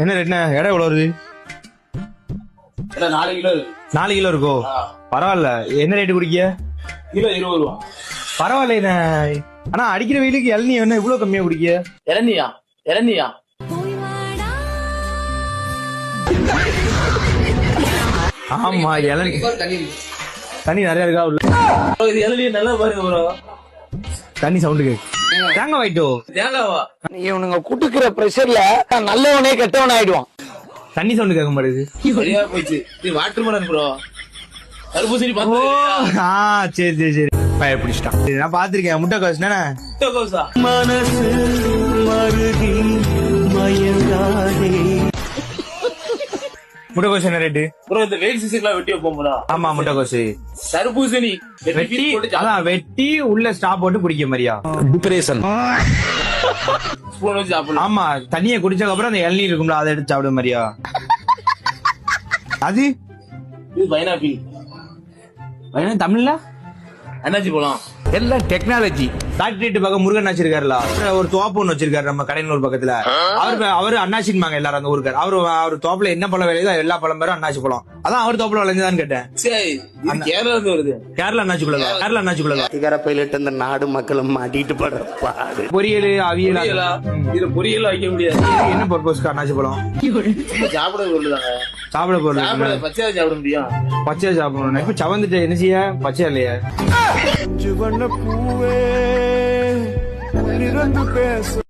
என்ன ரேட்னா இடம் எவ்வளவு வருது? 4 கிலோ 4 கிலோ இருக்கோ? பரவாயில்ல. என்ன ரேட்டு குடிக்க? கிலோ 20 ரூபா. பரவாயில்ல. ஆனா அடிக்கிற வெயிலுக்கு இளநீ என்ன இவ்வளவு கம்மியா குடிக்க? இளநியா ஆமா இளநீ தண்ணி நிறைய இருக்கா உள்ள? இது இளநிய நல்லா பாருங்க ப்ரோ. தண்ணி சவுண்டு கேக்கு. தேங்காய் வாய்ட்டோ? தேங்காவா? இவனுங்க குட்டுக்கிற பிரஷர்ல நல்லவனே கெட்டவன் ஆயிடுவான். தண்ணி சவுண்டு கேட்க மாட்டேங்குது. சரியா போச்சு. இது வாட்டர் மெலன் ப்ரோ. தர்பூசணி ஓ சரி சரி சரி. பயப்பிடிச்சிட்டான். நான் பாத்திருக்கேன். முட்டைக்கோஸ் தானே? முட்டைக்கோஸா? மனசு மருகி மயங்காதே. முட்டைக்கோஸ் என்ன ரேட்டு ப்ரோ? இந்த வெயில் சீசன்ல வெட்டி வைப்போம் ப்ரோ. ஆமா முட்டைக்கோஸ் தர்பூசணி வெட்டி அதான் வெட்டி உள்ள ஸ்டாப் போட்டு குடிக்க மாதிரியா? டிப்ரேஷன். ஸ்பூன் வச்சு சாப்பிடலாம். ஆமா தண்ணியை குடிச்சதுக்கு அப்புறம் அந்த இளநீர் இருக்கும்ல அதை எடுத்து சாப்பிட மாதிரியா? அது இது பைனாப்பிள். தமிழ்ல என்னாச்சு போலாம்? எல்லாம் டெக்னாலஜி. டாக்டரேட் பக்கம் முருகன் அண்ணாச்சி இருக்காருல, ஒரு தோப்பு ஒண்ணு வச்சிருக்காரு நம்ம கடையனூர் பக்கத்துல. அவரு அண்ணாச்சின்பாங்க எல்லாரும் அந்த ஊருக்கார். அவர் தோப்புல என்ன பழம் விளையுதோ எல்லா பழம் பேரும் அண்ணாச்சி பழம். அதான் அவர் தோப்புல விளைஞ்சதான்னு கேட்டேன். சரி, இது கேரளா இருந்து வருது. கேரளா அண்ணாச்சி பழம். கேரளா அண்ணாச்சி பழம். அதிகார பைலட் அந்த நாடு மக்களும் மாட்டிட்டு படுற பாடு. பொரியல் அவியல் பொரியலா? இது பொரியல் வைக்க முடியாது. என்ன பர்பஸ்க்கு அண்ணாச்சி பழம்? சாப்பிட சொல்லுதாங்க. சாப்பிட போறது பச்சையா சாப்பிட முடியும். பச்சையா சாப்பிடணும். இப்ப சவந்துட்டு என்ன செய்ய? பச்சையா இல்லையா? பூவே பேச